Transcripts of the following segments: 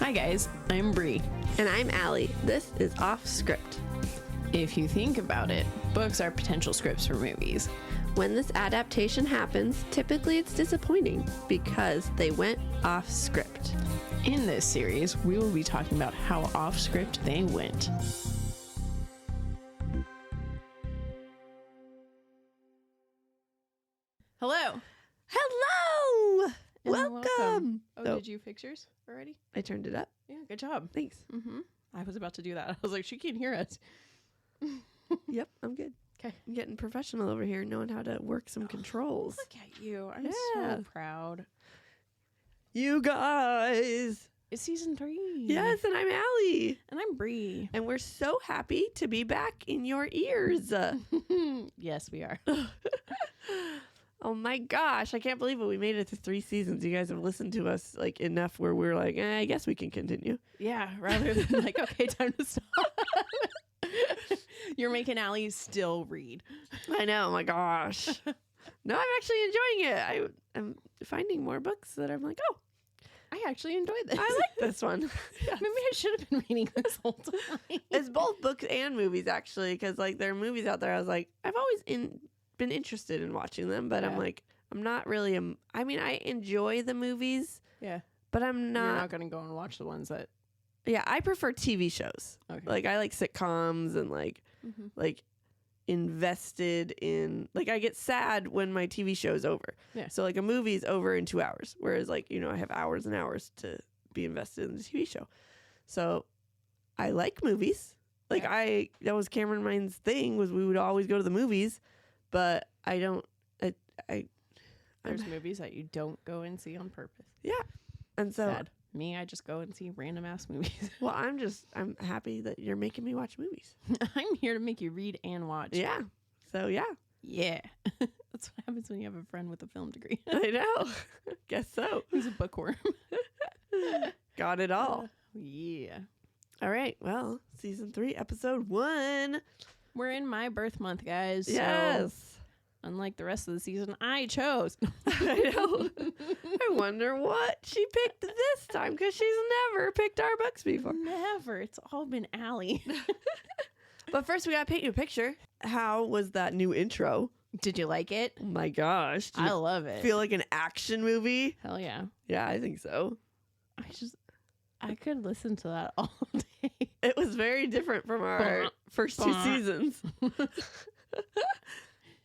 Hi guys, I'm Bree. And I'm Allie. This is Offscript. If you think about it, books are potential scripts for movies. When this adaptation happens, typically it's disappointing because they went off script. In this series, we will be talking about how off script they went. Hello. Hello! And Welcome! Oh, did you fix yours already? I turned it up. Yeah, good job. Thanks. I was about to do that. I was like, she can't hear us. Yep, I'm good. Okay. I'm getting professional over here, knowing how to work some controls. Look at you. I'm Yeah. so proud. You guys! It's season 3. Yes, and I'm Allie. And I'm Bree. And we're so happy to be back in your ears. Yes, we are. Oh my gosh, I can't believe it. We made it to 3 seasons. You guys have listened to us like enough where we're like, I guess we can continue. Yeah, rather than like, okay, time to stop. You're making Allie still read. I know, my gosh. No, I'm actually enjoying it. I'm finding more books that I'm like, oh, I actually enjoyed this. I like this one. Maybe I should have been reading this whole time. It's both books and movies, actually, because like there are movies out there I was like, I've always been interested in watching them, but I'm like, I'm not really, I mean, I enjoy the movies, Yeah. but I'm You're not. not going to go and watch the ones that... Yeah, I prefer TV shows. Okay. Like I like sitcoms and like invested in, like I get sad when my TV show is over. Yeah. So like a movie's over in 2 hours, whereas like, you know, I have hours and hours to be invested in the TV show. So I like movies. Like that was Cameron Mine's thing, was we would always go to the movies, but I don't, There's movies that you don't go and see on purpose. yeah. And so, Sad. Me, I just go and see random ass movies. well, I'm happy that you're making me watch movies. I'm here to make you read and watch. Yeah. So yeah, Yeah. That's what happens when you have a friend with a film degree. I know. Guess so. Who's a bookworm. Got it all. Yeah. All right. Well, season 3, episode 1. We're in my birth month, guys. Yes. So, unlike the rest of the season, I chose. I know. I wonder what she picked this time, because she's never picked our books before. Never. It's all been Allie. But first, we got to paint you a picture. How was that new intro? Did you like it? Oh my gosh. Did I you love it. feel like an action movie? Hell yeah. Yeah, I think so. I could listen to that all day. It was very different from our first 2 seasons.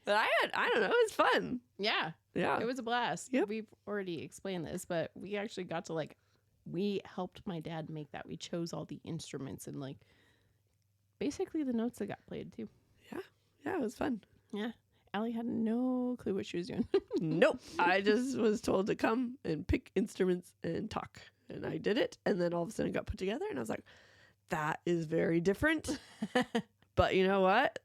But I don't know, it was fun. Yeah. Yeah. It was a blast. Yep. We've already explained this, but we actually got to we helped my dad make that. We chose all the instruments and basically the notes that got played too. Yeah, it was fun. Yeah. Allie had no clue what she was doing. Nope. I just was told to come and pick instruments and talk. And I did it. And then all of a sudden it got put together. And I was like, that is very different. But you know what?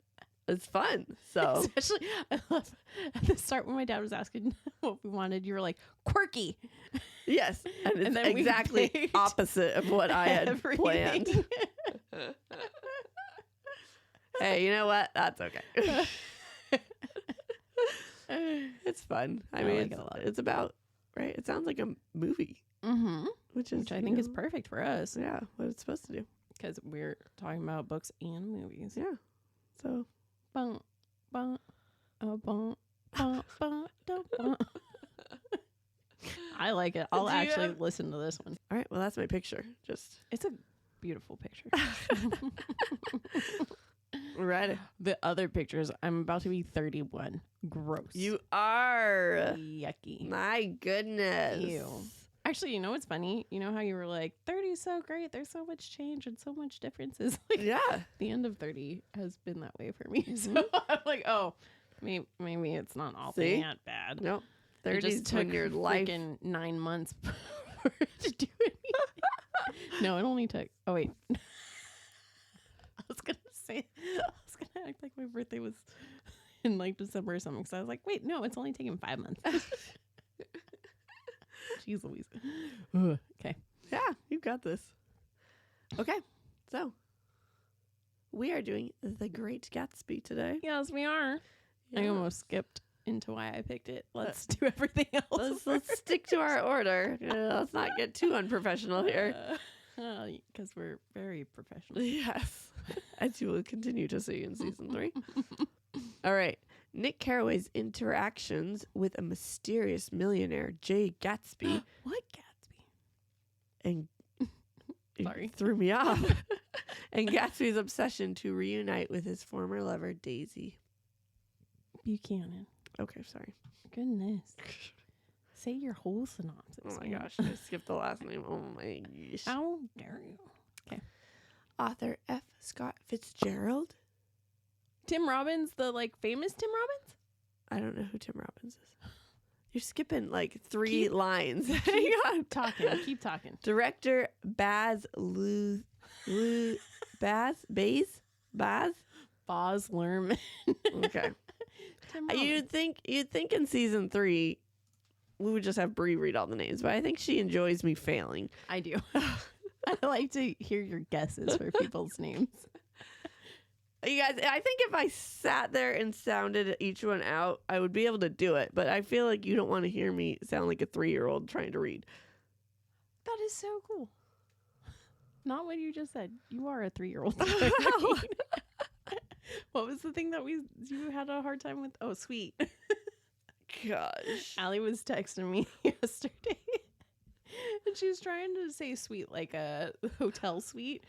It's fun. So Especially, I love at the start when my dad was asking what we wanted, you were like, quirky. yes. And it's then we exactly picked opposite of what I had everything. planned. Hey, you know what? That's okay. It's fun. I mean, like it a lot. it's about, right? It sounds like a movie. Mm-hmm. Which I think is perfect for us. Yeah, what it's supposed to do. Because we're talking about books and movies. Yeah. So Bum, bum, bum, bum, bum, dum, bum. I like it. I'll actually listen to this one. all right, well, that's my picture. Just It's a beautiful picture. right. The other pictures, I'm about to be 31. Gross. You are. Yucky. My goodness. Ew. Actually, you know what's funny? You know how you were like, 30 is so great. There's so much change and so much differences. Yeah. The end of 30 has been that way for me. So I'm like, oh, maybe it's not all that bad. Nope. It 30 just is took when your life. freaking 9 months for it to do anything. No, it only took. Oh wait, I was gonna act like my birthday was in December or something. Because I was like, wait, no, it's only taken 5 months. Jeez Louise. Okay. Yeah, you got this. Okay, so we are doing The Great Gatsby today. Yes, we are. Yeah. I almost skipped into why I picked it. Let's do everything else. Let's stick to our order. Let's not get too unprofessional here. Because we're very professional. Yes. As you will continue to see in season 3. All right. Nick Carraway's interactions with a mysterious millionaire, Jay Gatsby. What Gatsby? And Sorry. it threw me off. And Gatsby's obsession to reunite with his former lover, Daisy. Buchanan. Okay, sorry. Goodness. Say your whole synopsis. Oh my man. gosh, I skipped the last name. Oh my gosh. How dare you? Okay. Author F. Scott Fitzgerald. Tim Robbins, the famous Tim Robbins? I don't know who Tim Robbins is. You're skipping 3 lines. Keep talking. Keep talking. Director Baz Baz? Boz Lerman. Okay. Tim Robbins. You'd think in season 3 we would just have Brie read all the names, but I think she enjoys me failing. I do. I like to hear your guesses for people's names. You guys, I think if I sat there and sounded each one out, I would be able to do it. But I feel like you don't want to hear me sound like a 3-year-old trying to read. That is so cool. Not what you just said. You are a 3-year-old. What was the thing that you had a hard time with? Oh, sweet. Gosh. Allie was texting me yesterday. And she was trying to say sweet like a hotel suite.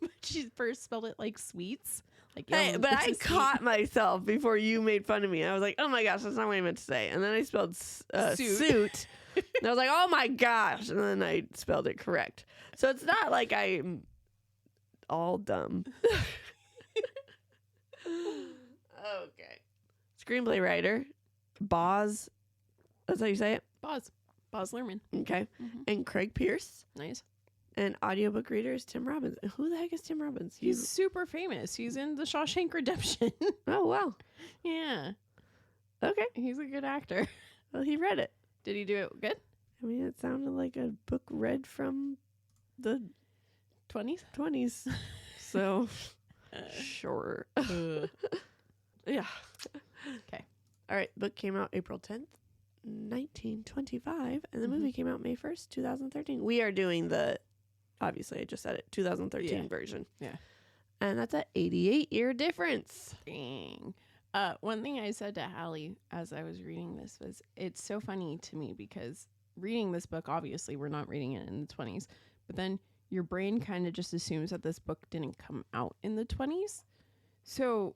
But she first spelled it like sweets. Like, Hey, but I caught myself before you made fun of me. I was like, oh my gosh, that's not what I meant to say. And then I spelled suit. And I was like, oh my gosh. And then I spelled it correct. So it's not like I'm all dumb. Okay. Screenplay writer, Boz. That's how you say it? Boz Lerman. Okay. Mm-hmm. And Craig Pierce. Nice. And audiobook reader is Tim Robbins. Who the heck is Tim Robbins? He's super famous. He's in The Shawshank Redemption. Oh, wow. Yeah. Okay. He's a good actor. Well, he read it. Did he do it good? I mean, it sounded like a book read from the 20s? 20s. So, sure. Yeah. Okay. All right. Book came out April 10th, 1925. And the movie came out May 1st, 2013. We are doing the, obviously, I just said it, 2013 version. Yeah. And that's an 88-year difference. Dang. One thing I said to Hallie as I was reading this was, it's so funny to me because reading this book, obviously, we're not reading it in the 20s, but then your brain kind of just assumes that this book didn't come out in the 20s. So,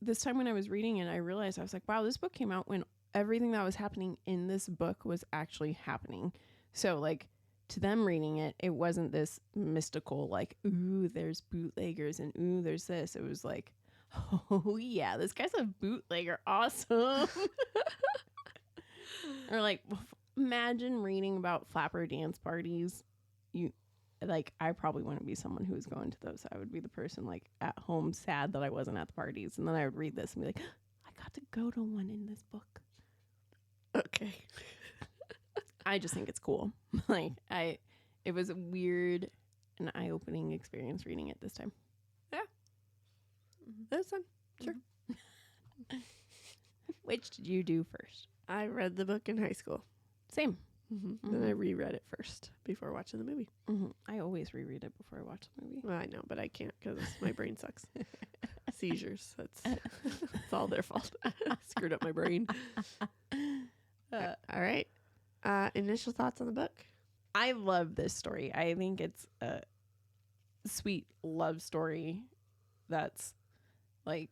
this time when I was reading it, I realized, I was like, wow, this book came out when everything that was happening in this book was actually happening. So, to them reading it, it wasn't this mystical, ooh, there's bootleggers and ooh, there's this. It was like, oh, yeah, this guy's a bootlegger. Awesome. Or, imagine reading about flapper dance parties. I probably wouldn't be someone who was going to those. I would be the person at home sad that I wasn't at the parties. And then I would read this and be like, I got to go to one in this book. Okay. I just think it's cool. It was a weird and eye-opening experience reading it this time. Yeah. That's fun. Sure. Which did you do first? I read the book in high school. Same. Then I reread it first before watching the movie. I always reread it before I watch the movie. Well, I know, but I can't because my brain sucks. Seizures. That's all their fault. Screwed up my brain. All right. Initial thoughts on the book? I love this story. I think it's a sweet love story that's they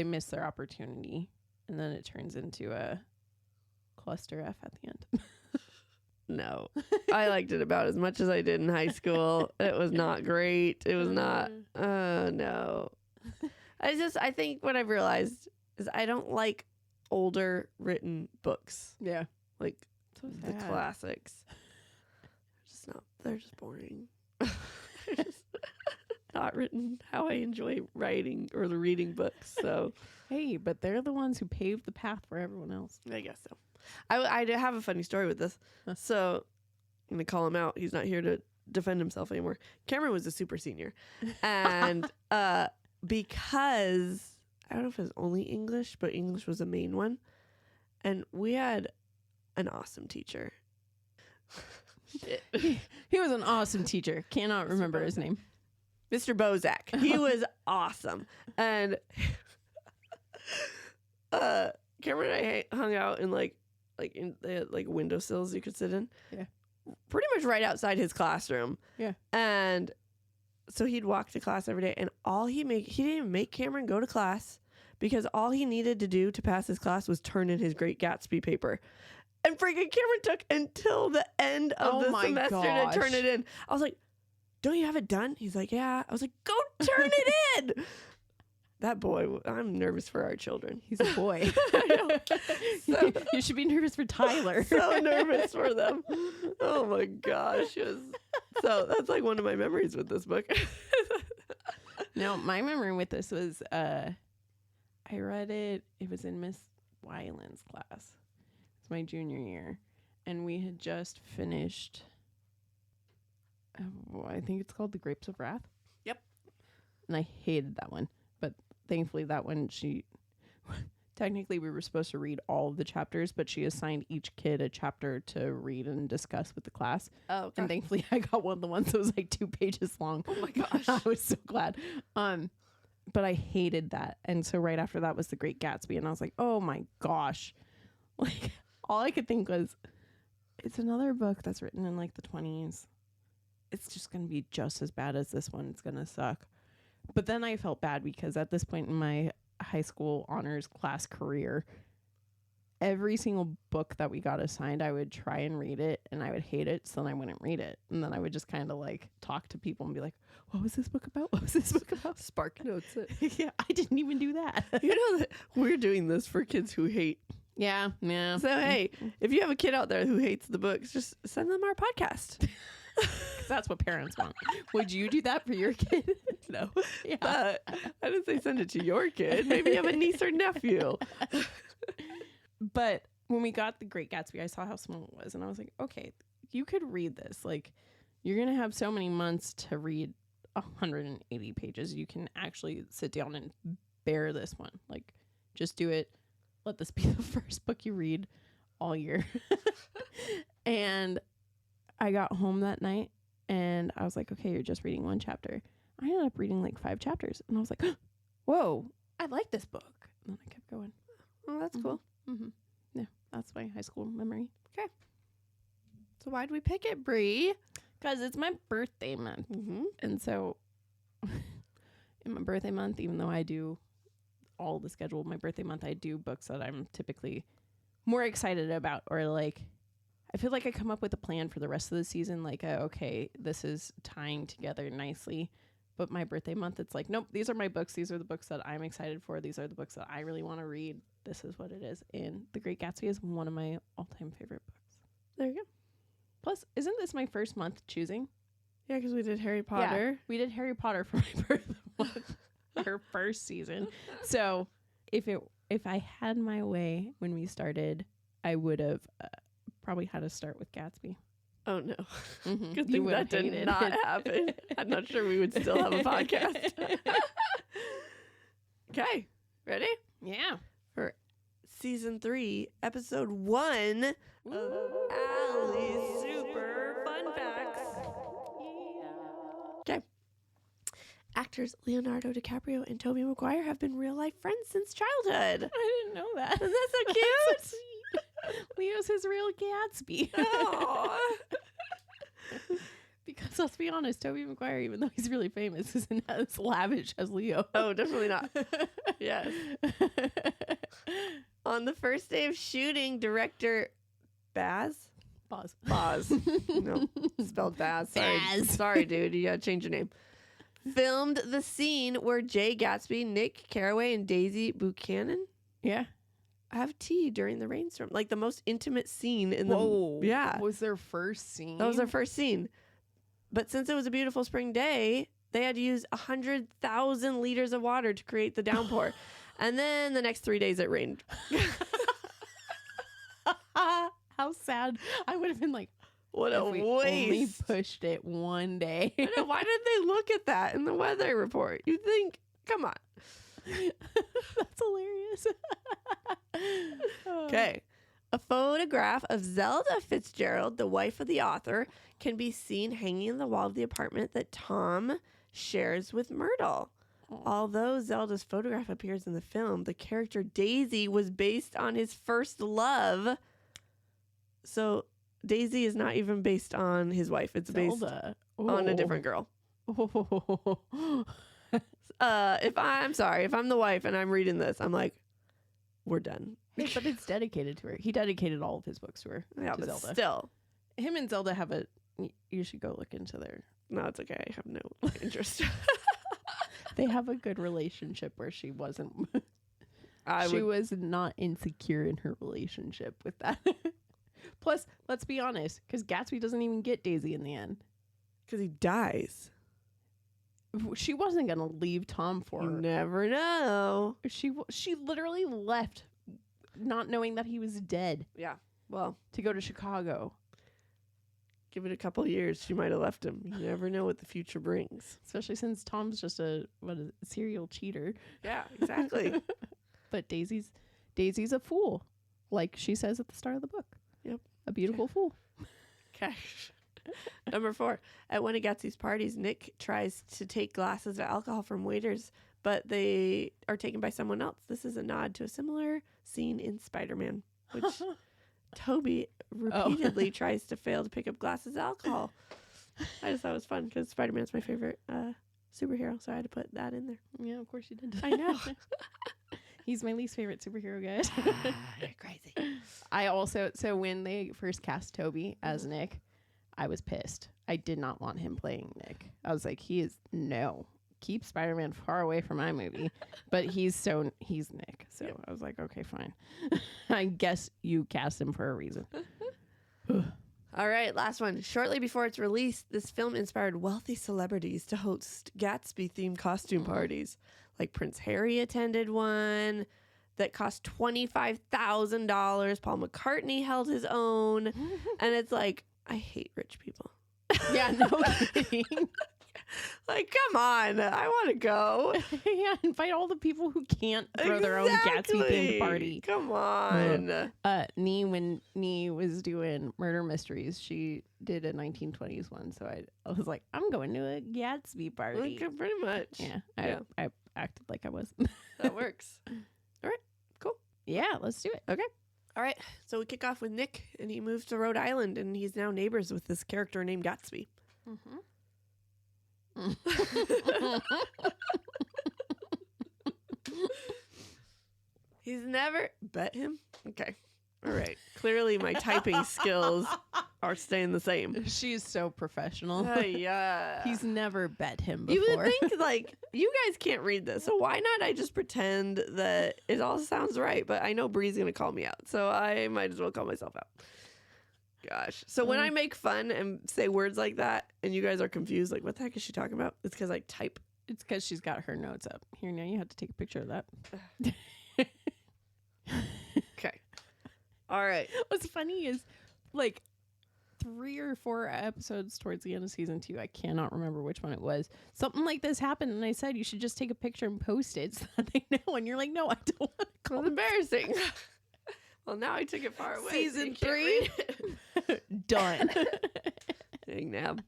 miss their opportunity and then it turns into a cluster F at the end. No. I liked it about as much as I did in high school. It was not great. It was not, no. I think what I've realized is I don't like older written books. Yeah. Like So the sad. classics. They're just boring. They're just not written how I enjoy writing or reading books. So Hey, but they're the ones who paved the path for everyone else. I guess so. I have a funny story with this. So I'm going to call him out. He's not here to defend himself anymore. Cameron was a super senior. And because I don't know if it was only English, but English was the main one. And we had an awesome teacher. Shit. He was an awesome teacher. Cannot remember his name. Mr. Bozak. He was awesome. And Cameron and I hung out in they had like windowsills you could sit in. Yeah. Pretty much right outside his classroom. Yeah. And so he'd walk to class every day, and he didn't even make Cameron go to class because all he needed to do to pass his class was turn in his Great Gatsby paper. And freaking Cameron took until the end of the semester to turn it in. I was like, don't you have it done? He's like, yeah. I was like, go turn it in. That boy, I'm nervous for our children. He's a boy. I know. So, you should be nervous for Tyler. so nervous for them. Oh my gosh. So that's like one of my memories with this book. No, my memory with this was I read it. It was in Miss Weiland's class. It's my junior year. And we had just finished, I think it's called The Grapes of Wrath. Yep. And I hated that one. But thankfully that one, technically we were supposed to read all of the chapters, but she assigned each kid a chapter to read and discuss with the class. Oh, God. And thankfully I got one of the ones that was like 2 pages long. Oh my gosh. I was so glad. But I hated that. And so right after that was The Great Gatsby. And I was like, oh my gosh. Like all I could think was, it's another book that's written in like the 20s. It's just going to be just as bad as this one. It's going to suck. But then I felt bad because at this point in my high school honors class career, every single book that we got assigned, I would try and read it and I would hate it. So then I wouldn't read it. And then I would just kind of like talk to people and be like, what was this book about? What was this book about? Spark notes it. Yeah, I didn't even do that. You know that we're doing this for kids who hate. Yeah. So, hey, if you have a kid out there who hates the books, just send them our podcast. Because that's what parents want. Would you do that for your kid? No. Yeah. But I didn't say send it to your kid. Maybe you have a niece or nephew. But when we got The Great Gatsby, I saw how small it was. And I was like, okay, you could read this. Like, you're going to have so many months to read 180 pages. You can actually sit down and bear this one. Like, just do it. Let this be the first book you read all year. And I got home that night and I was like, okay, you're just reading one chapter. I ended up reading like 5 chapters and I was like, whoa, I like this book. And then I kept going. Oh, that's cool. Mm-hmm. Yeah, that's my high school memory. Okay. So why'd we pick it, Bree? Because it's my birthday month. Mm-hmm. And so in my birthday month, even though I do all the schedule, my birthday month, I do books that I'm typically more excited about, or like, I feel like I come up with a plan for the rest of the season. Like, okay, this is tying together nicely. But my birthday month, it's like, nope, these are my books. These are the books that I'm excited for. These are the books that I really want to read. This is what it is. And The Great Gatsby is one of my all-time favorite books. There you go. Plus, isn't this my first month choosing? Yeah, because we did Harry Potter. Yeah, we did Harry Potter for my birthday month, our first season. So if I had my way when we started, I would have probably had to start with Gatsby. Oh, no. Mm-hmm. Good thing that did not happen. I'm not sure we would still have a podcast. Okay. Ready? Yeah. For season 3, episode 1 of Allie's Super Fun Facts. Okay. Actors Leonardo DiCaprio and Tobey Maguire have been real-life friends since childhood. I didn't know that. Isn't that so cute? So sweet. Leo's his real Gatsby. Aww. Because let's be honest, Tobey Maguire, even though he's really famous, isn't as lavish as Leo. Oh, definitely not. Yes. On the first day of shooting, director Baz? Pause. No, spelled Baz. Sorry. Baz. Sorry, dude. You gotta change your name. Filmed the scene where Jay Gatsby, Nick Carraway, and Daisy Buchanan Yeah. have tea during the rainstorm. Like the most intimate scene in Whoa. the... Yeah. Was their first scene? That was their first scene. But since it was a beautiful spring day, they had to use 100,000 liters of water to create the downpour. And then the next 3 days it rained. How sad. I would have been like, What a if we waste. only pushed it one day. I know, why did they look at that in the weather report? You think, come on. That's hilarious. Okay. A photograph of Zelda Fitzgerald, the wife of the author, can be seen hanging in the wall of the apartment that Tom shares with Myrtle. Although Zelda's photograph appears in the film, the character Daisy was based on his first love. So Daisy is not even based on his wife. It's based on a different girl. If I'm the wife and I'm reading this, I'm like, we're done. Hey, but it's dedicated to her. He dedicated all of his books to her. Yeah, to but Zelda. still. Him and Zelda have a... You should go look into their... No, it's okay. I have no interest. They have a good relationship where she wasn't... She was not insecure in her relationship with that. Plus, let's be honest, because Gatsby doesn't even get Daisy in the end. Because he dies. She wasn't going to leave Tom for You her. never know. She literally left not knowing that he was dead Yeah. Well, to go to Chicago. give it a couple years. She might have left him. You never know what the future brings. Especially since Tom's just a serial cheater. Yeah, exactly. But Daisy's a fool. Like she says at the start of the book. Yep. A beautiful fool. Okay. Number 4. At one of Gatsby's parties, Nick tries to take glasses of alcohol from waiters, but they are taken by someone else. This is a nod to a similar scene in Spider-Man, which Toby repeatedly tries to fail to pick up glasses of alcohol. I just thought it was fun because Spider-Man's my favorite superhero, so I had to put that in there. Yeah, of course you did. I know. He's my least favorite superhero, guys. You're crazy. So when they first cast Toby as Nick, I was pissed. I did not want him playing Nick. I was like, keep Spider-Man far away from my movie. But he's Nick. So I was like, okay, fine. I guess you cast him for a reason. All right, last one. Shortly before its release, this film inspired wealthy celebrities to host Gatsby-themed costume parties. Like Prince Harry attended one that cost $25,000. Paul McCartney held his own. And it's like, I hate rich people. Yeah, no kidding. Like, come on. I want to go. Yeah, invite all the people who can't throw their own Gatsby-themed party. Come on. When Nee was doing murder mysteries, she did a 1920s one. So I was like, I'm going to a Gatsby party. Okay, pretty much. Yeah, I acted like I was. That works. All right, cool. Yeah, let's do it. Okay. All right. So we kick off with Nick, and he moves to Rhode Island, and he's now neighbors with this character named Gatsby. Mm-hmm. He's never bet him. Okay. All right. Clearly my typing skills are staying the same. She's so professional. Yeah. He's never bet him before. You would think, like, you guys can't read this, so why not I just pretend that it all sounds right? But I know Bree's going to call me out, so I might as well call myself out. Gosh. So when I make fun and say words like that, and you guys are confused, like, what the heck is she talking about? It's because I type. It's because she's got her notes up. Here, now you have to take a picture of that. Okay. All right. What's funny is, like, 3 or 4 episodes towards the end of season 2, I cannot remember which one it was. Something like this happened, and I said you should just take a picture and post it so that they know. And you're like, no, I don't want to call It's embarrassing. Well, now I took it far away. Season 3 done. Dang nab.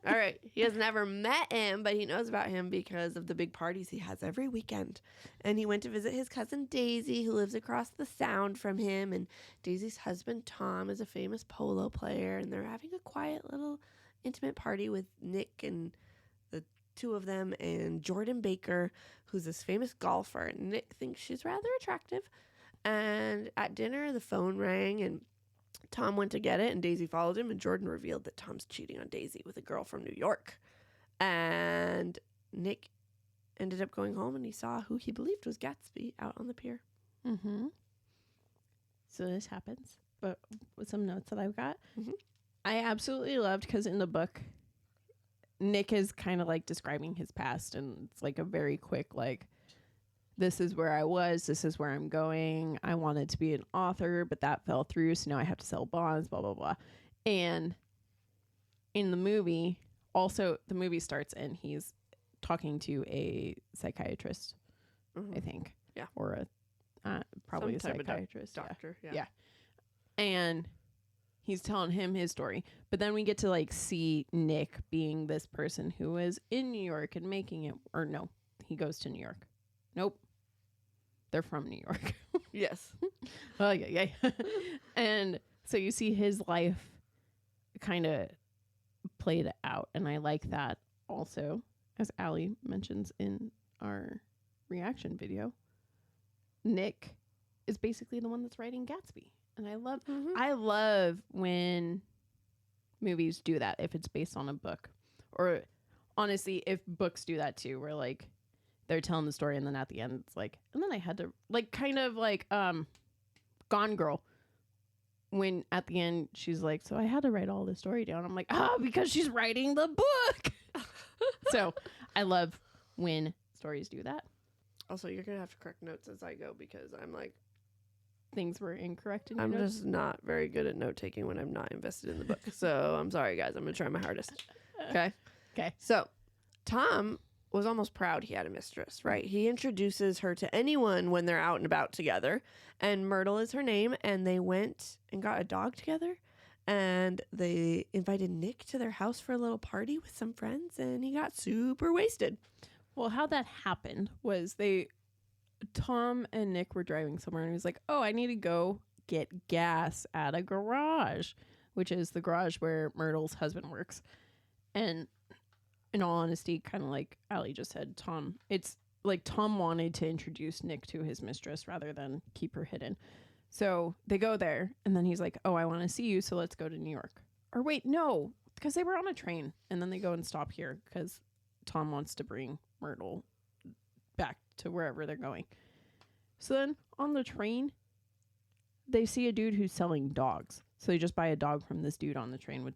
All right. He has never met him, but he knows about him because of the big parties he has every weekend. And he went to visit his cousin Daisy, who lives across the sound from him. And Daisy's husband, Tom, is a famous polo player. And they're having a quiet little intimate party with Nick and the 2 of them and Jordan Baker, who's this famous golfer. And Nick thinks she's rather attractive. And at dinner, the phone rang and Tom went to get it, and Daisy followed him, and Jordan revealed that Tom's cheating on Daisy with a girl from New York. And Nick ended up going home, and he saw who he believed was Gatsby out on the pier. Mm-hmm. So this happens, but with some notes that I've got. Mm-hmm. I absolutely loved, because in the book, Nick is kind of like describing his past, and it's like a very quick, like, this is where I was, this is where I'm going. I wanted to be an author, but that fell through, so now I have to sell bonds, blah, blah, blah. And in the movie, also, the movie starts and he's talking to a psychiatrist, I think. Yeah. Or a probably Some a type of psychiatrist. doctor. Yeah. And he's telling him his story. But then we get to like see Nick being this person who is in New York and making it. Or no, he goes to New York. Nope. They're from New York. Yes. Oh, yeah. And so you see his life kind of played out. And I like that also, as Allie mentions in our reaction video. Nick is basically the one that's writing Gatsby. And I love when movies do that if it's based on a book. Or honestly, if books do that too, where like they're telling the story and then at the end it's like, and then I had to like kind of like Gone Girl. When at the end she's like, so I had to write all this story down. I'm like, because she's writing the book. So I love when stories do that. Also, you're going to have to correct notes as I go because I'm like, things were incorrect in your I'm notes. just not very good at note taking when I'm not invested in the book. So I'm sorry, guys. I'm going to try my hardest. Okay. Okay. So Tom was almost proud he had a mistress, right? He introduces her to anyone when they're out and about together. And Myrtle is her name. And they went and got a dog together. And they invited Nick to their house for a little party with some friends. And he got super wasted. Well, how that happened was Tom and Nick were driving somewhere and he was like, oh, I need to go get gas at a garage, which is the garage where Myrtle's husband works. And in all honesty, kind of like Allie just said, it's like Tom wanted to introduce Nick to his mistress rather than keep her hidden. So they go there and then he's like, oh, I want to see you. So let's go to New York. Or wait, no, because they were on a train and then they go and stop here because Tom wants to bring Myrtle back to wherever they're going. So then on the train, they see a dude who's selling dogs. So they just buy a dog from this dude on the train with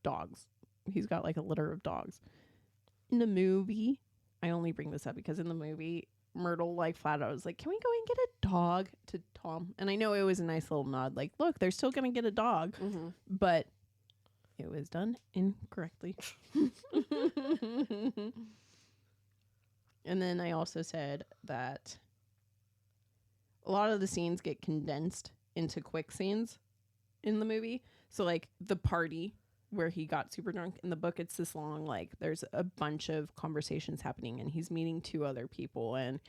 dogs. He's got like a litter of dogs. In the movie, I only bring this up because in the movie, Myrtle like flat out was like, can we go and get a dog to Tom? And I know it was a nice little nod. Like, look, they're still going to get a dog. Mm-hmm. But it was done incorrectly. And then I also said that a lot of the scenes get condensed into quick scenes in the movie. So like the party where he got super drunk in the book, it's this long, like there's a bunch of conversations happening and he's meeting two other people and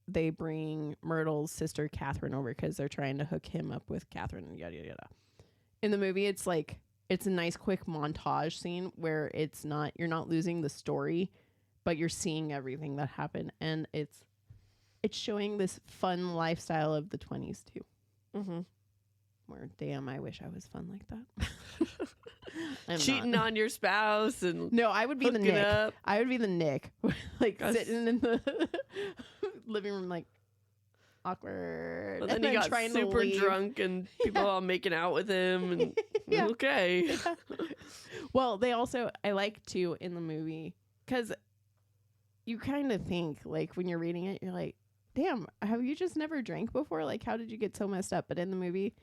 they bring Myrtle's sister Catherine over because they're trying to hook him up with Catherine and yada yada yada. In the movie, it's like it's a nice quick montage scene where you're not losing the story, but you're seeing everything that happened, and it's showing this fun lifestyle of the 20s too. Mm-hmm. Where damn, I wish I was fun like that. Cheating on your spouse and no, I would be the Nick. Up. I would be the Nick, like sitting in the living room, like awkward. But then he got super drunk and people all making out with him. And yeah. Okay. Yeah. Well, I like too in the movie because you kind of think like when you're reading it, you're like, damn, have you just never drank before? Like, how did you get so messed up? But in the movie,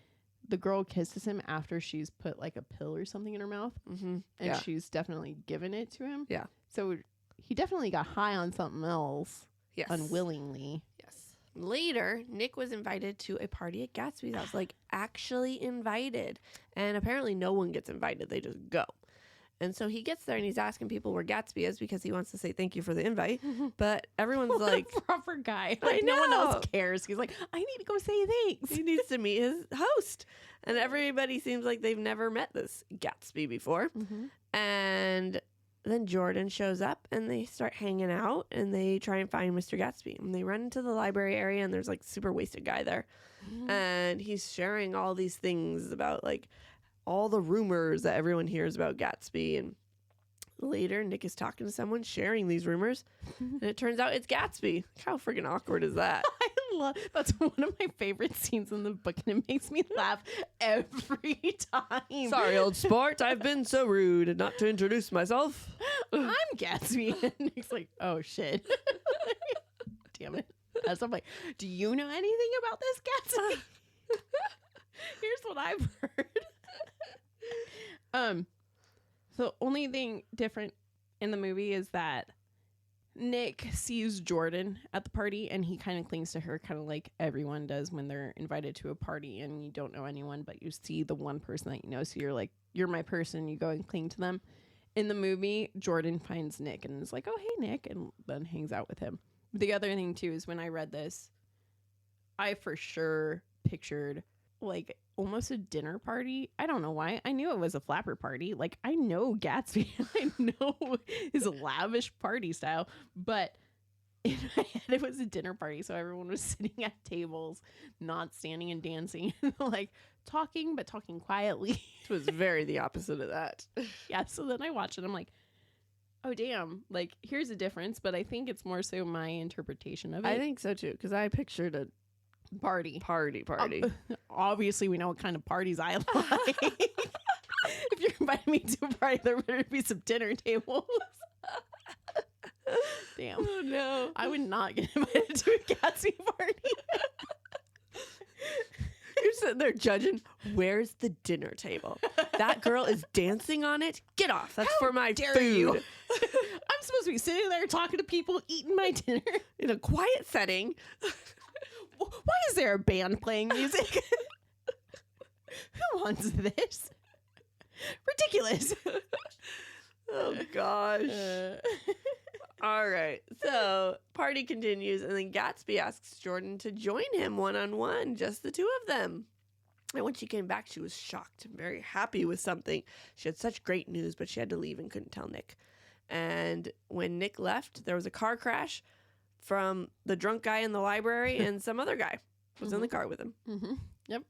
the girl kisses him after she's put like a pill or something in her mouth. Mm-hmm. And she's definitely given it to him. Yeah. So he definitely got high on something else. Yes. Unwillingly. Yes. Later, Nick was invited to a party at Gatsby's. I was like, actually invited. And apparently no one gets invited. They just go. And so he gets there and he's asking people where Gatsby is because he wants to say thank you for the invite. But everyone's like, proper guy. Like no one else cares. He's like, I need to go say thanks. He needs to meet his host. And everybody seems like they've never met this Gatsby before. Mm-hmm. And then Jordan shows up and they start hanging out and they try and find Mr. Gatsby. And they run into the library area and there's like super wasted guy there. Mm-hmm. And he's sharing all these things about like all the rumors that everyone hears about Gatsby. And later, Nick is talking to someone sharing these rumors. And it turns out it's Gatsby. How freaking awkward is that? That's one of my favorite scenes in the book. And it makes me laugh every time. Sorry, old sport. I've been so rude not to introduce myself. I'm Gatsby. And Nick's like, oh, shit. Damn it. As I'm like, do you know anything about this Gatsby? Here's what I've heard. The only thing different in the movie is that Nick sees Jordan at the party and he kind of clings to her, kind of like everyone does when they're invited to a party and you don't know anyone, but you see the one person that you know. So you're like, you're my person. You go and cling to them. In the movie, Jordan finds Nick and is like, oh, hey, Nick, and then hangs out with him. The other thing, too, is when I read this, I for sure pictured like almost a dinner party. I don't know why. I knew it was a flapper party. Like, I know Gatsby. I know his lavish party style. But in my head, it was a dinner party. So everyone was sitting at tables, not standing and dancing, like talking, but talking quietly. It was very the opposite of that. Yeah. So then I watched it. I'm like, oh, damn. Like, here's a difference. But I think it's more so my interpretation of it. I think so, too, because I pictured a party. Obviously, we know what kind of parties I like. If you're inviting me to a party, there better be some dinner tables. Damn. Oh, no. I would not get invited to a Gatsby party. You're sitting there judging. Where's the dinner table? That girl is dancing on it. Get off. That's for my dare food. you. I'm supposed to be sitting there talking to people, eating my dinner. In a quiet setting. Why is there a band playing music? Who wants this? Ridiculous. Oh, gosh. All right. So, party continues, and then Gatsby asks Jordan to join him one-on-one, just the two of them. And when she came back, she was shocked and very happy with something. She had such great news, but she had to leave and couldn't tell Nick. And when Nick left, there was a car crash from the drunk guy in the library and some other guy was in the car with him. Mm-hmm. Yep.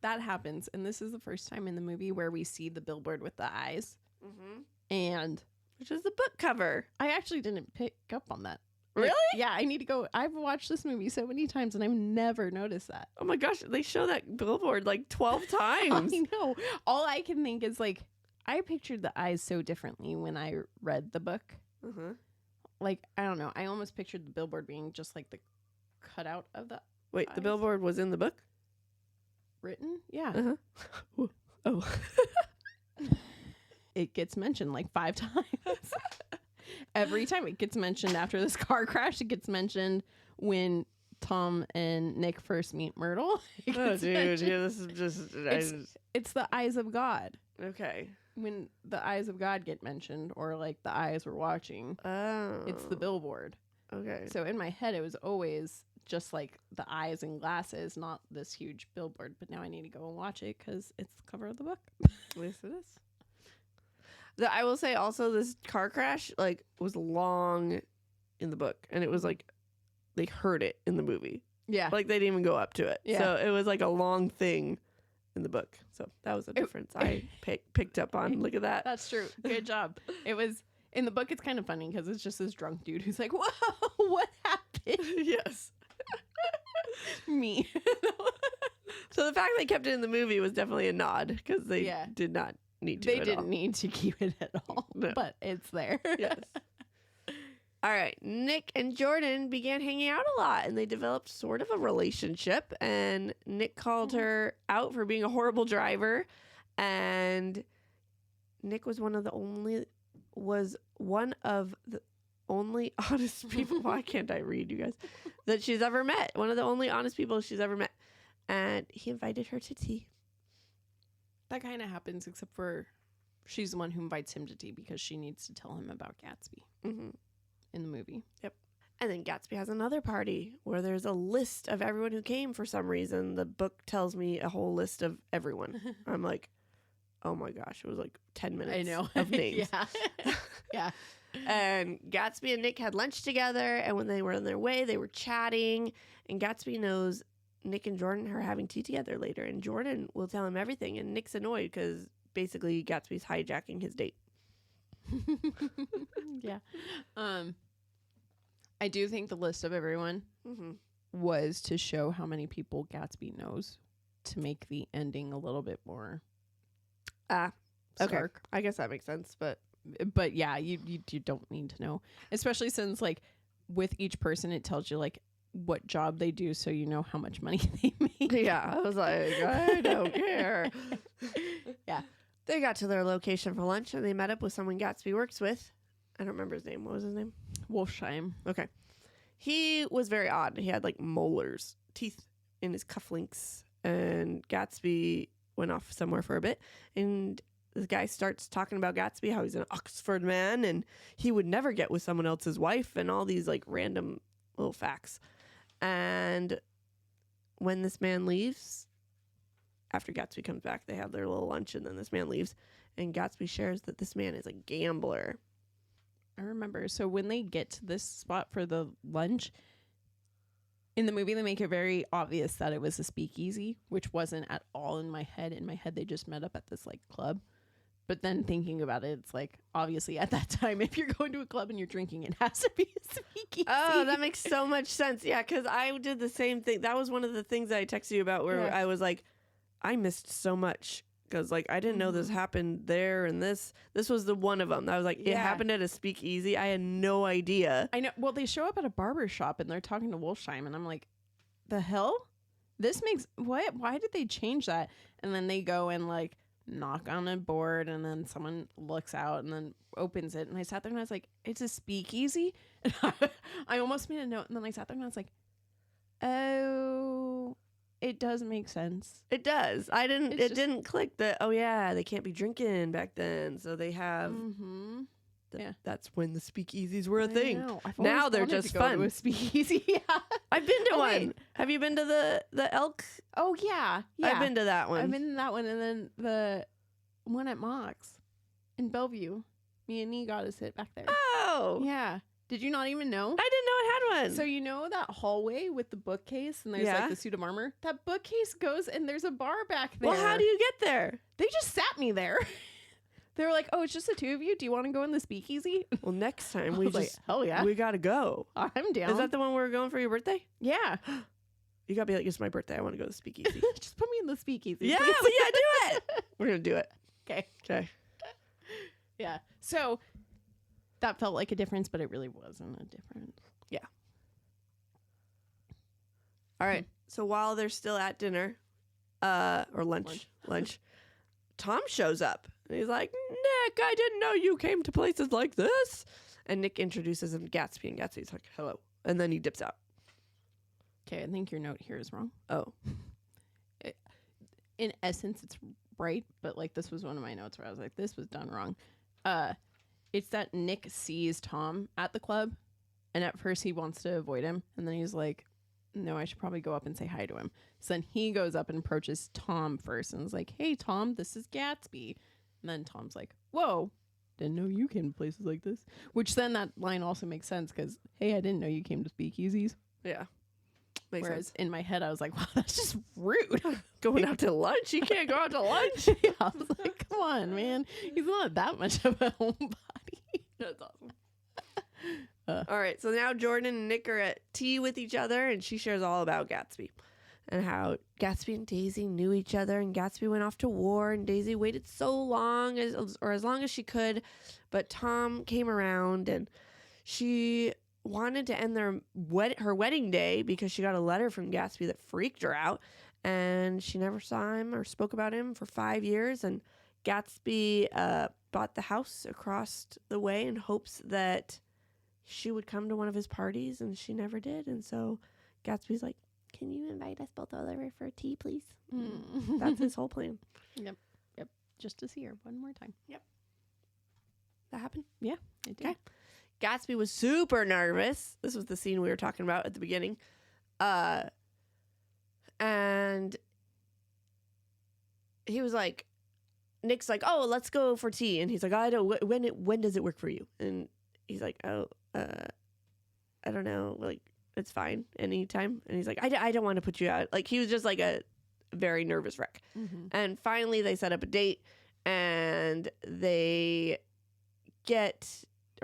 That happens. And this is the first time in the movie where we see the billboard with the eyes. Mm-hmm. And which is the book cover. I actually didn't pick up on that. Really? Yeah, I need to go. I've watched this movie so many times and I've never noticed that. Oh my gosh, they show that billboard like 12 times. I know. All I can think is like, I pictured the eyes so differently when I read the book. Uh-huh. Like, I don't know. I almost pictured the billboard being just like the cutout of the Wait, eyes. the billboard was in the book? Written? Yeah. Uh-huh. Oh. It gets mentioned like 5 times. Every time it gets mentioned after this car crash, it gets mentioned when Tom and Nick first meet Myrtle. Oh, dude. Yeah, this is just... It's the eyes of God. Okay. When the eyes of God get mentioned, or like the eyes were watching, Oh. it's the billboard. Okay. So in my head, it was always just like the eyes and glasses, not this huge billboard. But now I need to go and watch it because it's the cover of the book. Yes, it is. I will say also this car crash like was long in the book, and it was like they heard it in the movie. Yeah. Like they didn't even go up to it. Yeah. So it was like a long thing in the book. So that was a difference I picked up on. Look at that. That's true. Good job. It was in the book. It's kind of funny because it's just this drunk dude who's like, "Whoa, what happened?" Yes. Me. So the fact they kept it in the movie was definitely a nod because they did not need to. They didn't need to keep it at all. No. But it's there. Yes. All right. Nick and Jordan began hanging out a lot, and they developed sort of a relationship. And Nick called her out for being a horrible driver, and Nick was one of the only honest people. Why can't I read, you guys? That she's ever met. One of the only honest people she's ever met, and he invited her to tea. That kind of happens, except for she's the one who invites him to tea because she needs to tell him about Gatsby in the movie. Yep. And then Gatsby has another party where there's a list of everyone who came for some reason. The book tells me a whole list of everyone. I'm like, oh my gosh, it was like 10 minutes of names. Yeah. And Gatsby and Nick had lunch together, and when they were on their way, they were chatting, and Gatsby knows Nick and Jordan are having tea together later, and Jordan will tell him everything, and Nick's annoyed because basically Gatsby's hijacking his date. Yeah. I do think the list of everyone was to show how many people Gatsby knows to make the ending a little bit more okay. stark. I guess that makes sense, but yeah, you don't need to know, especially since like with each person it tells you like what job they do, so you know how much money they make. Yeah, I was like, I don't care. Yeah. They got to their location for lunch, and they met up with someone Gatsby works with. I don't remember his name. What was his name? Wolfsheim. Okay. He was very odd. He had like molars, teeth in his cufflinks, and Gatsby went off somewhere for a bit. And this guy starts talking about Gatsby, how he's an Oxford man, and he would never get with someone else's wife, and all these like random little facts. And when this man leaves, after Gatsby comes back, they have their little lunch, and then this man leaves, and Gatsby shares that this man is a gambler. I remember. So when they get to this spot for the lunch, in the movie, they make it very obvious that it was a speakeasy, which wasn't at all in my head. In my head, they just met up at this like club. But then thinking about it, it's like, obviously at that time, if you're going to a club and you're drinking, it has to be a speakeasy. Oh, that makes so much sense. Yeah, because I did the same thing. That was one of the things that I texted you about where I was like, I missed so much. Because, like, I didn't know this happened there, and this was the one of them. I was like, it happened at a speakeasy. I had no idea. I know. Well, they show up at a barber shop, and they're talking to Wolfsheim, and I'm like, the hell? This makes... What? Why did they change that? And then they go and, like, knock on a board, and then someone looks out and then opens it. And I sat there, and I was like, it's a speakeasy? And I almost made a note, and then I sat there, and I was like, oh... It does make sense. It does. It didn't click that, oh yeah, they can't be drinking back then. So they have, that's when the speakeasies were a thing. Now they're just fun. To a speakeasy. Yeah. I've been to one. Have you been to the Elk? Oh yeah. I've been to that one. I've been to that one. And then the one at Mox in Bellevue. Me and Nee got to sit back there. Oh. Yeah. Did you not even know? I didn't know it had one. So you know that hallway with the bookcase and there's like the suit of armor? That bookcase goes and there's a bar back there. Well, how do you get there? They just sat me there. They were like, oh, it's just the two of you. Do you want to go in the speakeasy? Well, next time hell yeah. We got to go. I'm down. Is that the one we're going for your birthday? Yeah. You got to be like, it's my birthday. I want to go to the speakeasy. Just put me in the speakeasy. Yeah, do it. We're going to do it. Okay. Yeah. So... That felt like a difference, but it really wasn't a difference. Yeah. All right. So while they're still at dinner, or lunch, Tom shows up. And he's like, Nick, I didn't know you came to places like this. And Nick introduces him to Gatsby, and Gatsby's like, hello. And then he dips out. Okay, I think your note here is wrong. Oh. In essence, it's right, but like this was one of my notes where I was like, this was done wrong. It's that Nick sees Tom at the club, and at first he wants to avoid him, and then he's like, no, I should probably go up and say hi to him. So then he goes up and approaches Tom first and is like, hey, Tom, this is Gatsby. And then Tom's like, whoa, didn't know you came to places like this. Which then that line also makes sense because, hey, I didn't know you came to speakeasies. Yeah. Whereas in my head, I was like, wow, that's just rude. Going out to lunch? You can't go out to lunch? Yeah, I was like, come on, man. He's not that much of a homebody. That's awesome. All right, so now Jordan and Nick are at tea with each other, and she shares all about Gatsby and how Gatsby and Daisy knew each other, and Gatsby went off to war, and Daisy waited so long, as long as she could, but Tom came around, and she wanted to end her wedding day because she got a letter from Gatsby that freaked her out, and she never saw him or spoke about him for 5 years, and Gatsby bought the house across the way in hopes that she would come to one of his parties, and she never did. And so Gatsby's like, can you invite us both over for tea, please? That's his whole plan. Yep. Just to see her one more time. Yep. That happened? Yeah, it did. Okay. Gatsby was super nervous. This was the scene we were talking about at the beginning. And he was like, Nick's like, oh, let's go for tea. And he's like, I don't, when does it work for you? And he's like, oh, I don't know. Like, it's fine anytime. And he's like, I don't want to put you out. Like, he was just like a very nervous wreck. Mm-hmm. And finally they set up a date, and they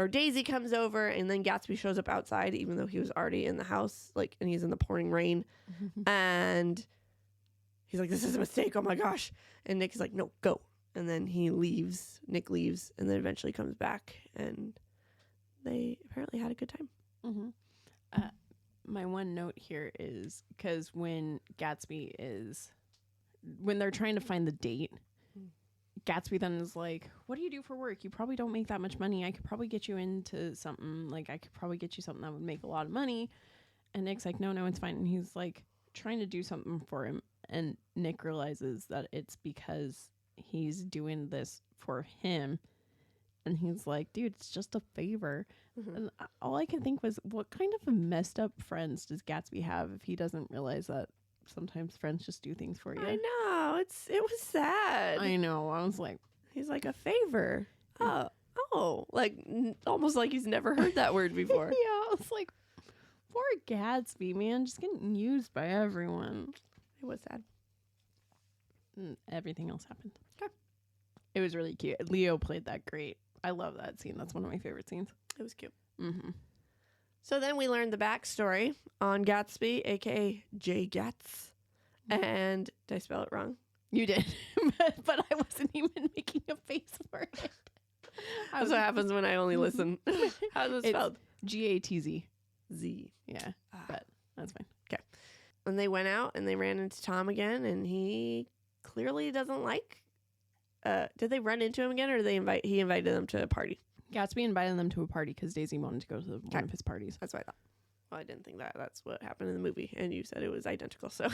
Daisy comes over, and then Gatsby shows up outside, even though he was already in the house, like, and he's in the pouring rain. And he's like, this is a mistake. Oh my gosh. And Nick is like, no, go. And then he leaves. Nick leaves, and then eventually comes back, and they apparently had a good time. Mm-hmm. My one note here is because when they're trying to find the date, Gatsby then is like, what do you do for work? You probably don't make that much money. I could probably get you into something. Like, I could probably get you something that would make a lot of money. And Nick's like, no, it's fine. And he's like trying to do something for him. And Nick realizes that it's because he's doing this for him. And he's like, dude, it's just a favor. And all I can think was, what kind of messed up friends does Gatsby have if he doesn't realize that sometimes friends just do things for you? I know. It was sad. I know. I was like, he's like, a favor. Oh, like almost like he's never heard that word before. yeah, I was like, poor Gatsby, man, just getting used by everyone. It was sad. And everything else happened. Okay. It was really cute. Leo played that great. I love that scene. That's one of my favorite scenes. It was cute. Mm-hmm. So then we learned the backstory on Gatsby, aka J Gats. And did I spell it wrong? You did, but I wasn't even making a face for it. That's what happens when I only listen. How's it spelled? Gatz. Z. Yeah, but that's fine. Okay. And they went out and they ran into Tom again, and he clearly doesn't like. Did they run into him again, or he invited them to a party? Gatsby invited them to a party because Daisy wanted to go to one of his parties. That's what I thought. Well, I didn't think that's what happened in the movie, and you said it was identical. So,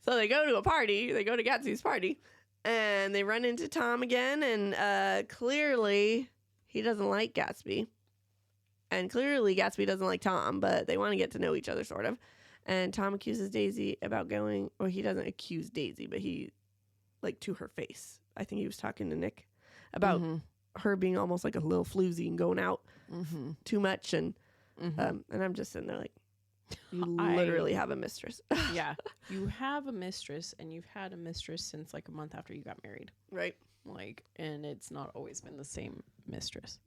so they go to a party. They go to Gatsby's party, and they run into Tom again. And clearly, he doesn't like Gatsby, and clearly Gatsby doesn't like Tom. But they want to get to know each other, sort of. And Tom accuses Daisy about going, or he doesn't accuse Daisy, but he, like, to her face. I think he was talking to Nick about her being almost like a little floozy and going out too much. And and I'm just sitting there like, you literally have a mistress. Yeah. You have a mistress, and you've had a mistress since like a month after you got married. Right. Like, and it's not always been the same mistress.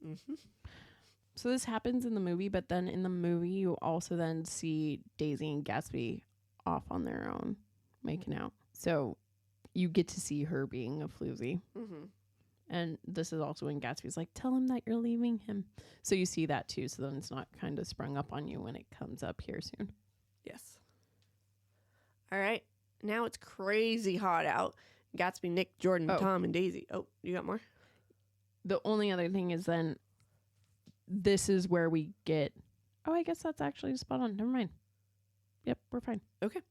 So this happens in the movie, but then in the movie, you also then see Daisy and Gatsby off on their own, making out. So you get to see her being a floozy. And this is also when Gatsby's like, tell him that you're leaving him. So you see that too. So then it's not kind of sprung up on you when it comes up here soon. Yes. All right. Now it's crazy hot out. Gatsby, Nick, Jordan, Tom, and Daisy. Oh, you got more? The only other thing is then this is where we get, I guess that's actually spot on. Never mind. Yep, we're fine. Okay.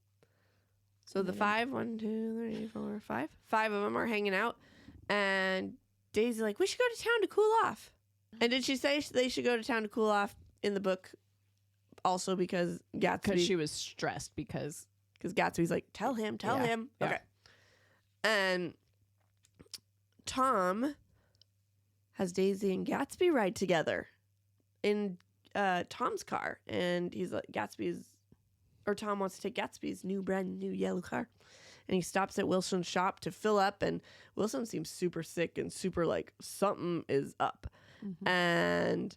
So the 5, 1, 2, 3, 4, 5. 5 of them are hanging out. And Daisy's like, we should go to town to cool off. And did she say they should go to town to cool off in the book also because Gatsby... Because she was stressed because Gatsby's like, tell him. Yeah. Okay. And Tom has Daisy and Gatsby ride together in Tom's car. And he's like, Tom wants to take Gatsby's brand new yellow car. And he stops at Wilson's shop to fill up. And Wilson seems super sick and super like something is up. And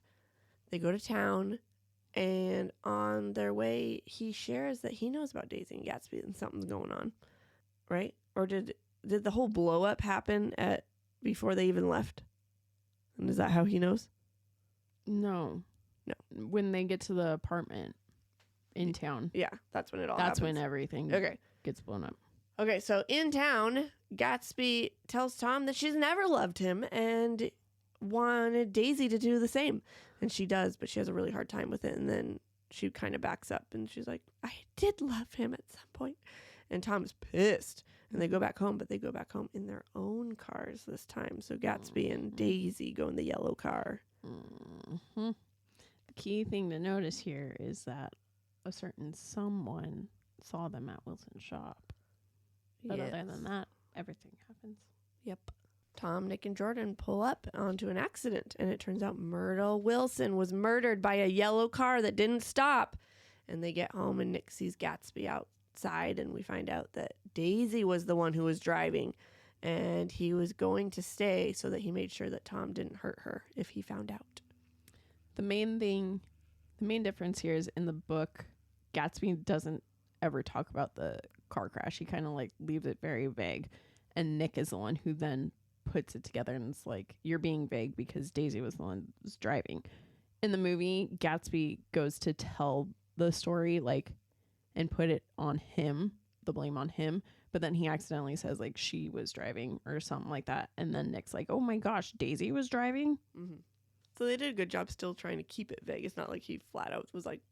they go to town. And on their way, he shares that he knows about Daisy and Gatsby and something's going on. Right? Or did the whole blow up happen before they even left? And is that how he knows? No. When they get to the apartment in town. Yeah, that's when it all That's happens. when everything gets blown up. Okay, so in town, Gatsby tells Tom that she's never loved him and wanted Daisy to do the same. And she does, but she has a really hard time with it. And then she kind of backs up and she's like, I did love him at some point. And Tom's pissed. And they go back home, but they go back home in their own cars this time. So Gatsby and Daisy go in the yellow car. The key thing to notice here is that a certain someone saw them at Wilson's shop. But other than that, everything happens. Yep. Tom, Nick, and Jordan pull up onto an accident, and it turns out Myrtle Wilson was murdered by a yellow car that didn't stop. And they get home, and Nick sees Gatsby outside, and we find out that Daisy was the one who was driving, and he was going to stay so that he made sure that Tom didn't hurt her if he found out. The main difference here is in the book, Gatsby doesn't ever talk about the car crash. He kind of like leaves it very vague, and Nick is the one who then puts it together, and it's like, you're being vague because Daisy was the one who was driving. In the movie, Gatsby goes to tell the story like and put it on him, the blame on him, but then he accidentally says like she was driving or something like that, and then Nick's like, oh my gosh, Daisy was driving. So they did a good job still trying to keep it vague. It's not like he flat out was like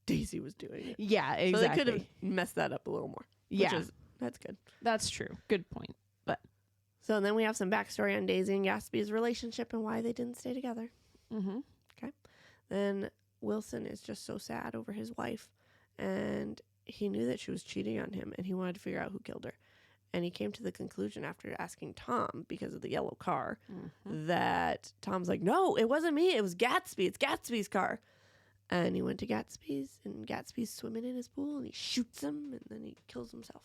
Daisy was doing it. Yeah, exactly. So they could have messed that up a little more. Yeah, that's good. That's true. Good point. But so then we have some backstory on Daisy and Gatsby's relationship and why they didn't stay together. Okay. Then Wilson is just so sad over his wife, and he knew that she was cheating on him, and he wanted to figure out who killed her. And he came to the conclusion after asking Tom, because of the yellow car, that Tom's like, no, it wasn't me. It was Gatsby. It's Gatsby's car. And he went to Gatsby's, and Gatsby's swimming in his pool, and he shoots him, and then he kills himself.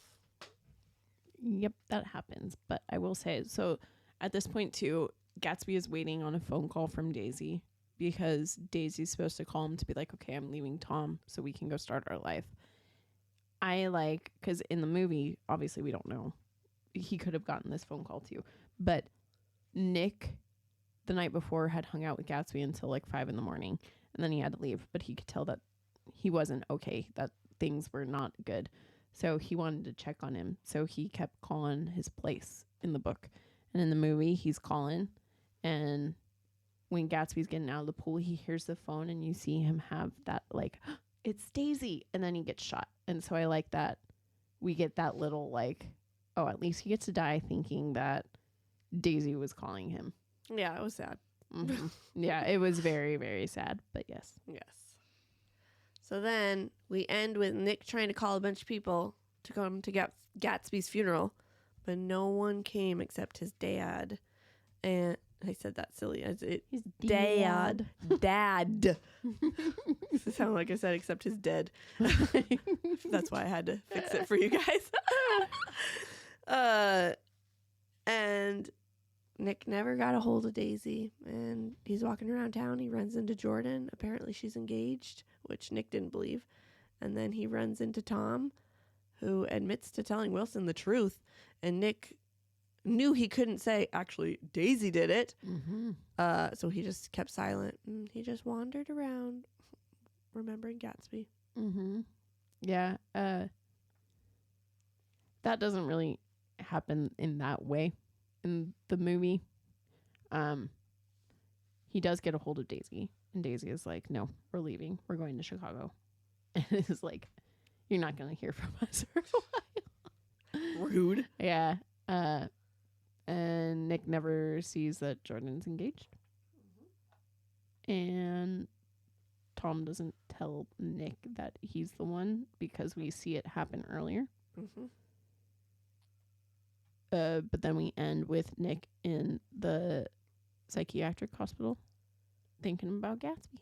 Yep, that happens. But I will say, so at this point, too, Gatsby is waiting on a phone call from Daisy, because Daisy's supposed to call him to be like, okay, I'm leaving Tom so we can go start our life. I like, because in the movie, obviously we don't know. He could have gotten this phone call too. But Nick, the night before, had hung out with Gatsby until like 5 a.m. and then he had to leave. But he could tell that he wasn't okay, that things were not good. So he wanted to check on him. So he kept calling his place in the book. And in the movie, he's calling. And when Gatsby's getting out of the pool, he hears the phone and you see him have that like, it's Daisy. And then he gets shot. And so I like that we get that little like, oh, at least he gets to die thinking that Daisy was calling him. Yeah, it was sad. Yeah, it was very, very sad. But yes. Yes. So then we end with Nick trying to call a bunch of people to come to Gatsby's funeral, but no one came except his dad. And I said that silly as it. His dad. Dad. It sounded like I said except his dead. That's why I had to fix it for you guys. And Nick never got a hold of Daisy, and he's walking around town. He runs into Jordan. Apparently she's engaged, which Nick didn't believe. And then he runs into Tom, who admits to telling Wilson the truth. And Nick knew he couldn't say, actually, Daisy did it. So he just kept silent, and he just wandered around remembering Gatsby. Yeah. That doesn't really happen in that way in the movie. He does get a hold of Daisy, and Daisy is like, no, we're leaving. We're going to Chicago. And it's like, you're not going to hear from us for a while. Rude. Yeah. And Nick never sees that Jordan's engaged. And Tom doesn't tell Nick that he's the one because we see it happen earlier. But then we end with Nick in the psychiatric hospital thinking about Gatsby.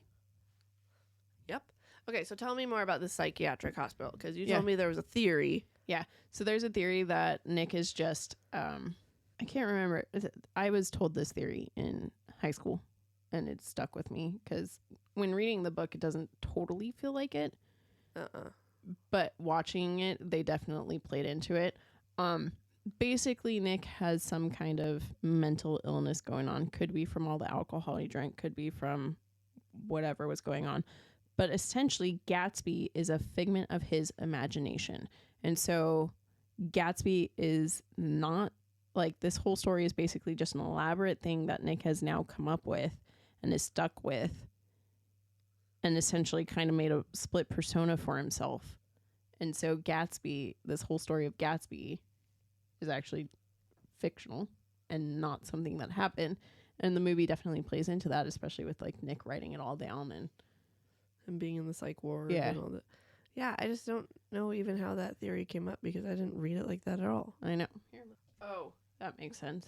Yep. Okay, so tell me more about the psychiatric hospital, because you told me there was a theory. Yeah. So there's a theory that Nick is just, I can't remember. I was told this theory in high school, and it stuck with me because when reading the book, it doesn't totally feel like it. But watching it, they definitely played into it. Basically, Nick has some kind of mental illness going on. Could be from all the alcohol he drank. Could be from whatever was going on. But essentially, Gatsby is a figment of his imagination. And so Gatsby is not, like, this whole story is basically just an elaborate thing that Nick has now come up with and is stuck with, and essentially kind of made a split persona for himself. And so Gatsby, this whole story of Gatsby, is actually fictional and not something that happened. And the movie definitely plays into that, especially with like Nick writing it all down and being in the psych ward. Yeah. And all that. Yeah, I just don't know even how that theory came up because I didn't read it like that at all. I know. Oh, that makes sense.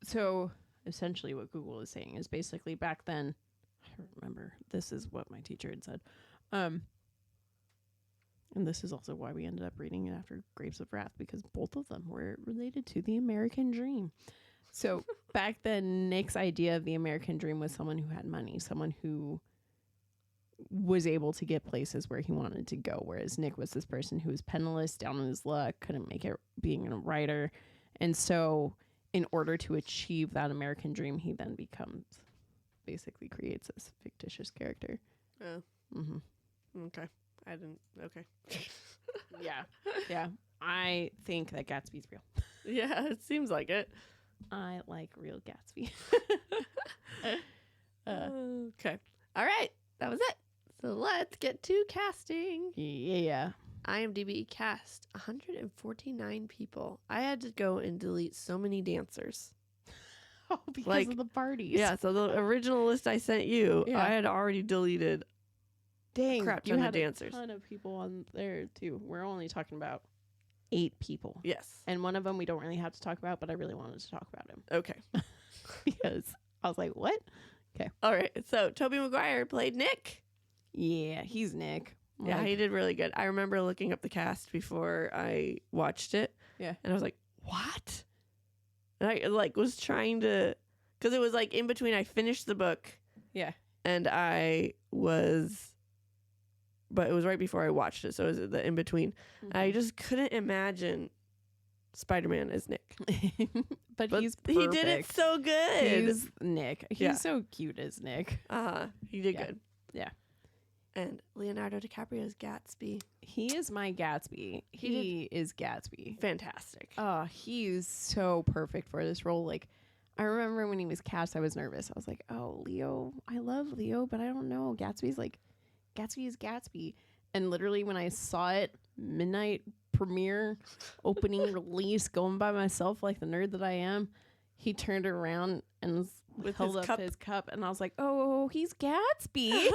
So essentially what Google is saying is basically back then, I don't remember, this is what my teacher had said. And this is also why we ended up reading it after Grapes of Wrath, because both of them were related to the American dream. So back then, Nick's idea of the American dream was someone who had money, someone who was able to get places where he wanted to go, whereas Nick was this person who was penniless, down on his luck, couldn't make it being a writer. And so in order to achieve that American dream, he then basically creates this fictitious character. Oh. Okay. I didn't. Okay. Yeah. Yeah. I think that Gatsby's real. Yeah, it seems like it. I like real Gatsby. Okay. All right. That was it. So let's get to casting. Yeah. IMDb cast 149 people. I had to go and delete so many dancers. Oh, because of the parties. Yeah, so the original list I sent you, Yeah. I had already deleted Dang, crap you ton of had dancers. a ton of people on there too. We're only talking about 8 people. Yes. And one of them we don't really have to talk about, but I really wanted to talk about him Okay. because I was like, what? All right. So Tobey Maguire played Nick. Yeah, he's Nick. Yeah, Like, he did really good. I remember looking up the cast before I watched it. Yeah. And I was like, what? And I was trying to, because it was in between I finished the book. Yeah. And but it was right before I watched it. So it was the in between. Mm-hmm. I just couldn't imagine Spider-Man as Nick. but But he's he did it perfect. so good. He's Nick. He's Yeah. so cute as Nick. He did Yeah. good. Yeah. And Leonardo DiCaprio's Gatsby. He is my Gatsby. He is Gatsby. Fantastic. Oh, he's so perfect for this role. Like, I remember when he was cast, I was nervous. I was like, oh, Leo, I love Leo, but I don't know. Gatsby is Gatsby. And literally when I saw it, midnight premiere, opening release, going by myself like the nerd that I am, he turned around and With held his up cup. his cup. And I was like, oh, he's Gatsby.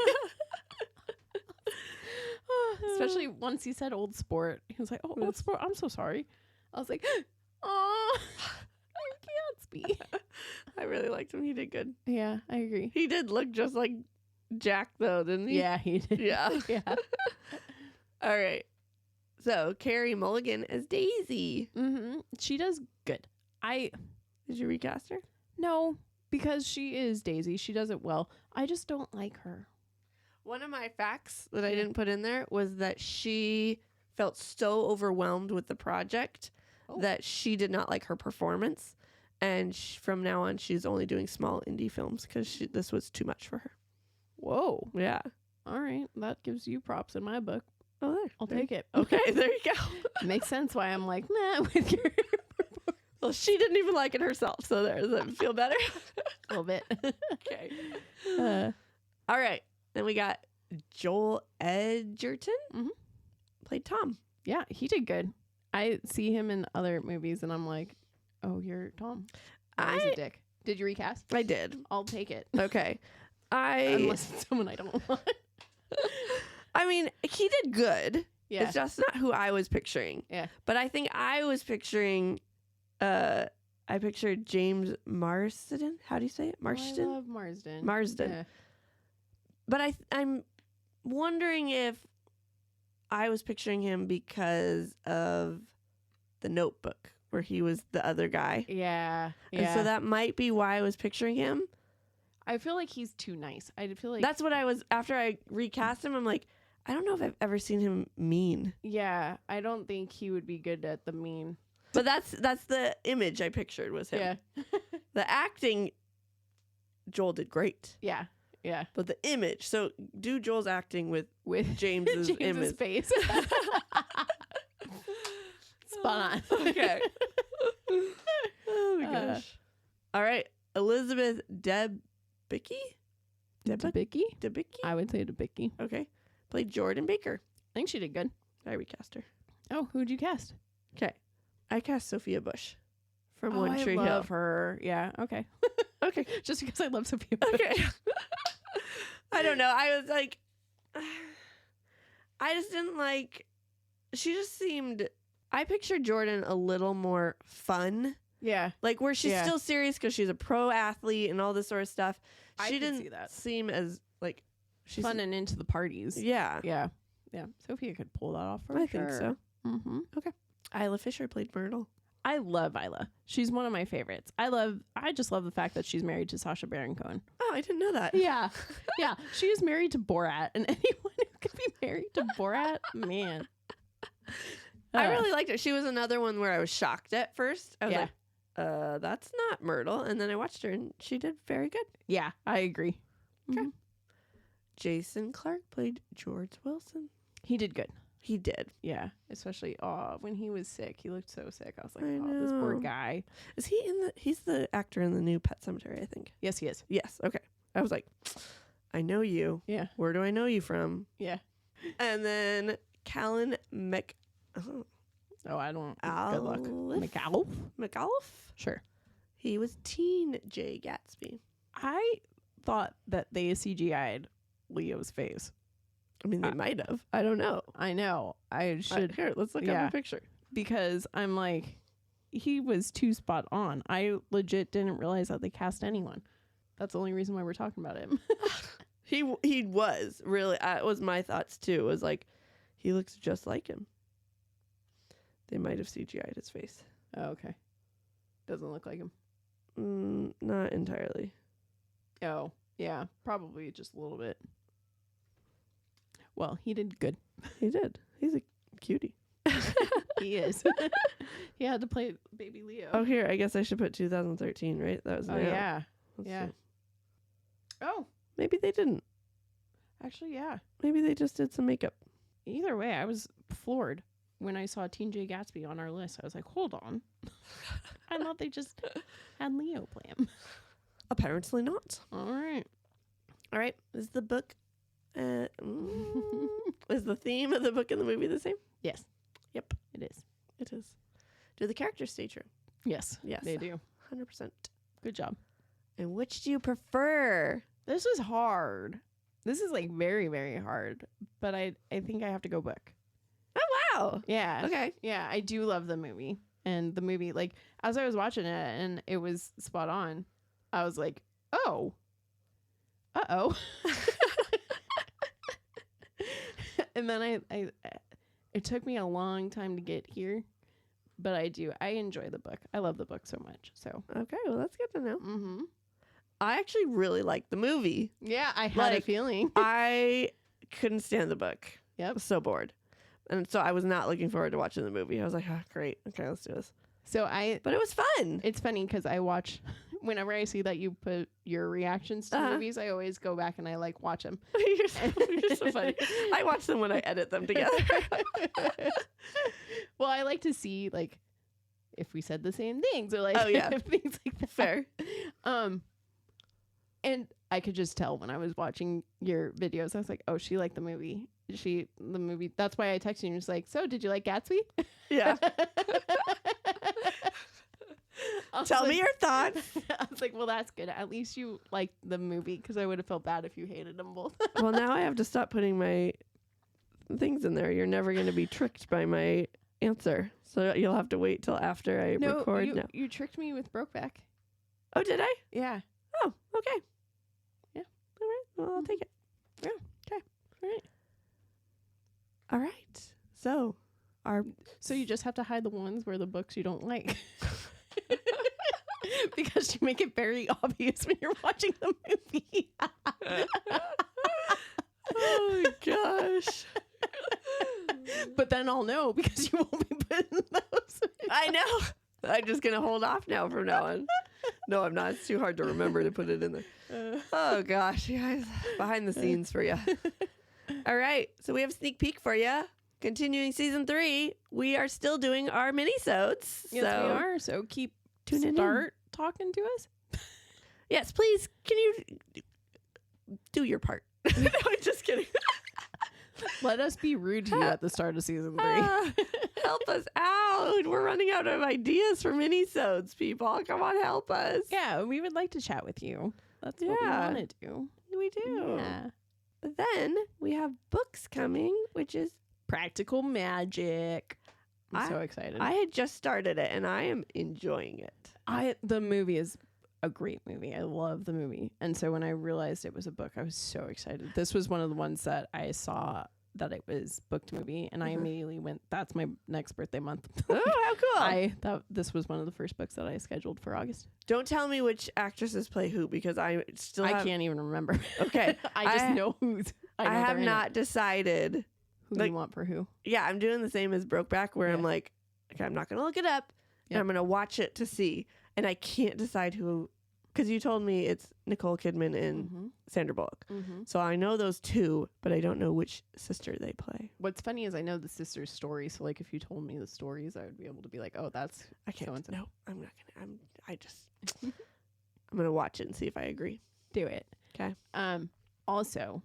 Especially once he said Old Sport. He was like, oh, Old Sport, I'm so sorry. I was like, oh, I'm Gatsby. I really liked him. He did good. Yeah, I agree. He did look just like Jack, though, didn't he? Yeah, he did. Yeah. Yeah. All right. So, Carrie Mulligan as Daisy. Mm-hmm. She does good. Did you recast her? No, because she is Daisy. She does it well. I just don't like her. One of my facts that I didn't put in there was that she felt so overwhelmed with the project that she did not like her performance. And from now on, she's only doing small indie films because this was too much for her. Whoa. Yeah. All right. That gives you props in my book. Oh, there. I'll take it. Okay, there you go. Makes sense why I'm like, nah, with your Well, she didn't even like it herself, so there. Does that feel better? a little bit. Okay. All right. Then we got Joel Edgerton. Mhm. Played Tom. Yeah, he did good. I see him in other movies and I'm like, oh, you're Tom. He's a dick. Did you recast? I did. I'll take it. Okay. Unless it's someone I don't want. I mean, he did good. Yeah. It's just not who I was picturing. Yeah. But I think I was picturing, I pictured James Marsden. How do you say it? Marsden? I love Marsden. Marsden. Yeah. But I'm wondering if I was picturing him because of the Notebook, where he was the other guy. Yeah. And so that might be why I was picturing him. I feel like he's too nice. I feel like That's what I was, after I recast him, I'm like, I don't know if I've ever seen him mean. yeah, I don't think he would be good at the mean. But that's the image I pictured was him. Yeah. The acting, Joel did great. Yeah. Yeah. But the image, so do Joel's acting with With James's image. face. Spot on. Okay. Oh my gosh. All right. Elizabeth Debicki? Debicki? Debicki? I would say Debicki. Okay. Played Jordan Baker. I think she did good. I recast her. Oh, who'd you cast? Okay. I cast Sophia Bush from Oh, One Tree I Hill. love her. Yeah. Okay. Okay. Just because I love Sophia Bush. Okay. I don't know. I was like, I just didn't like, she just seemed, I pictured Jordan a little more fun. Yeah. Like where she's Yeah. still serious because she's a pro athlete and all this sort of stuff. I She could didn't see that. seem as like she's Fun and into the parties. Yeah. Yeah. Yeah. Sophia could pull that off for I sure. think so. Mm-hmm. Isla Fisher played Myrtle. I love Isla. She's one of my favorites. I just love the fact that she's married to Sacha Baron Cohen. Oh, I didn't know that. Yeah. Yeah. She is married to Borat, and anyone who could be married to Borat, man. I really liked it. She was another one where I was shocked at first. I was Yeah. like, that's not Myrtle. And then I watched her and she did very good. Yeah, I agree. Okay. Mhm. Jason Clarke played George Wilson. He did good. He did. Yeah, especially when he was sick. He looked so sick. I was like, I oh, this poor know. guy. Is he in the? He's the actor in the new Pet Cemetery, I think. Yes, he is. Yes. Okay. I was like, I know you. Yeah. Where do I know you from? Yeah. And then Callan Oh, I don't. Good luck. Aleph? McAuliffe? Sure. He was teen J Gatsby. I thought that they CGI'd Leo's face. I mean, they might have. I don't know. I know. I should. Here, let's look up a picture. Because I'm like, he was too spot on. I legit didn't realize that they cast anyone. That's the only reason why we're talking about him. He was really. It was my thoughts too. It was like, he looks just like him. They might have CGI'd his face. Oh, okay. Doesn't look like him. Not entirely. Oh, yeah. Probably just a little bit. Well, he did good. He did. He's a cutie. He is. He had to play baby Leo. Oh, here. I guess I should put 2013, right? That was. Oh, now. yeah. Let's Yeah. see. Oh, Maybe they didn't. actually, yeah. Maybe they just did some makeup. Either way, I was floored when I saw Teen J Gatsby on our list. I was like, hold on. I thought they just had Leo play him. Apparently not. All right. All right. Is the book. Is the theme of the book and the movie the same? Yes. Yep. It is. It is. Do the characters stay true? Yes. Yes. They do. 100%. Good job. And which do you prefer? This is hard. This is like very, very hard. But I think I have to go book. Oh, wow. Yeah. Okay. Yeah, I do love the movie. And the movie, like, as I was watching it and it was spot on, I was like, oh. Uh-oh. And then I it took me a long time to get here. But I enjoy the book. I love the book so much. So Okay, well, that's good to know. mm-hmm. I actually really liked the movie. Yeah, I had a feeling. I couldn't stand the book. Yep. I was so bored. And so I was not looking forward to watching the movie. I was like, oh, great. Okay, let's do this. But it was fun. It's funny because I watch, whenever I see that you put your reactions to movies, I always go back and I like watch them. you're so funny. I watch them when I edit them together. Well, I like to see like if we said the same things or like things like that. Fair. And I could just tell when I was watching your videos, I was like, oh, she liked the movie. The movie. That's why I texted you and was like, so did you like Gatsby? Yeah. Tell me your thoughts. I was like, well, that's good. At least you liked the movie because I would have felt bad if you hated them both. Well, now I have to stop putting my things in there. You're never going to be tricked by my answer. So you'll have to wait till after I record now. You tricked me with Brokeback. Oh, did I? Yeah. Oh, okay. Yeah. All right. Well, I'll take it. Yeah. Okay. All right. All right. So you just have to hide the ones where the books you don't like. Because you make it very obvious when you're watching the movie. Oh my gosh. But then I'll know because you won't be putting those. I know. I'm just going to hold off now from now on. No, I'm not. It's too hard to remember to put it in there. Oh gosh, you guys. Behind the scenes for you. All right. So we have a sneak peek for you. Continuing season 3, we are still doing our mini-sodes. Yes, we are. So start talking to us. Yes, please. Can you do your part? No, I'm just kidding. Let us be rude to you at the start of season 3. Help us out. We're running out of ideas for mini-sodes, people. Come on, help us. Yeah, we would like to chat with you. That's what we want to do. We do. Yeah. But then we have books coming, which is Practical Magic. I'm so excited. I had just started it, and I am enjoying it. The movie is a great movie. I love the movie. And so when I realized it was a book, I was so excited. This was one of the ones that I saw that it was booked movie, and I immediately went, that's my next birthday month. Oh, how cool. I thought this was one of the first books that I scheduled for August. Don't tell me which actresses play who, because I can't even remember. Okay. I just know who's. I have not decided who you want for who. Yeah, I'm doing the same as Brokeback, where I'm like, okay, I'm not going to look it up, and I'm going to watch it to see. And I can't decide who because you told me it's Nicole Kidman and Sandra Bullock. So I know those two, but I don't know which sister they play. What's funny is I know the sister's story, so like if you told me the stories, I would be able to be like, oh, that's I can't. so-and-so. No, I'm not gonna. I'm gonna watch it and see if I agree. Do it. Okay. Also,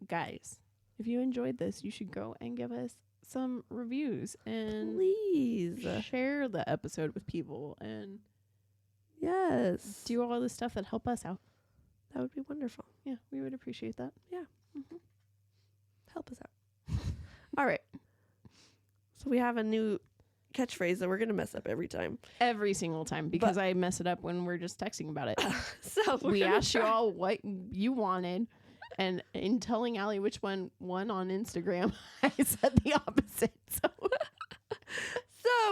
guys, if you enjoyed this, you should go and give us some reviews and Please share the episode with people and yes, do all the stuff that help us out. that would be wonderful. Yeah, we would appreciate that. Help us out. All right. So we have a new catchphrase that we're gonna mess up every time. Every single time because I mess it up when we're just texting about it. So We asked you all what you wanted, and in telling Allie which one won on Instagram, I said the opposite. So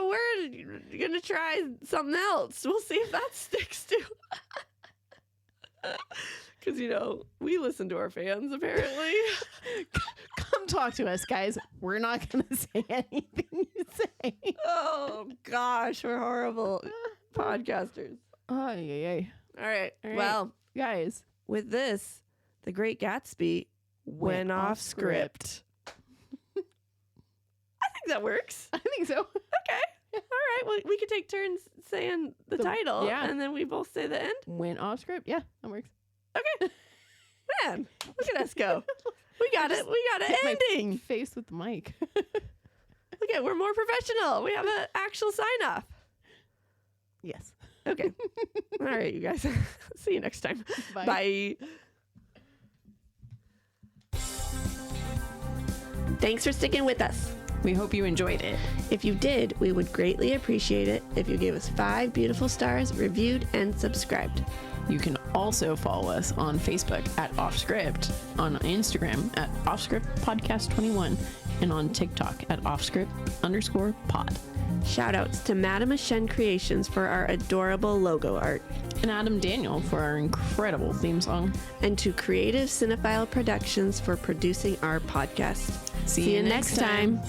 we're gonna try something else. We'll see if that sticks too. Because we listen to our fans apparently. Come talk to us, guys. We're not gonna say anything you say. Oh gosh, we're horrible podcasters. Oh yeah. All right. All right. Well, Guys, with this, The Great Gatsby went off script. I think that works. I think so. Okay. All right. Well, we could take turns saying the title, yeah. and then we both say the end. Went off script. Yeah, that works. Okay. Man, look at us go. We got it. We got an Hit my ending. face with the mic. Look at, we're more professional. We have an actual sign off. Yes. Okay. All right, you guys. See you next time. Bye. Bye. Thanks for sticking with us. We hope you enjoyed it. If you did, we would greatly appreciate it if you gave us 5 beautiful stars, reviewed, and subscribed. You can also follow us on Facebook at Offscript, on Instagram at Offscript Podcast 21, and on TikTok at Offscript_pod. Shoutouts to Madam Ashen Creations for our adorable logo art. And Adam Daniel for our incredible theme song. And to Creative Cinephile Productions for producing our podcast. See you next time.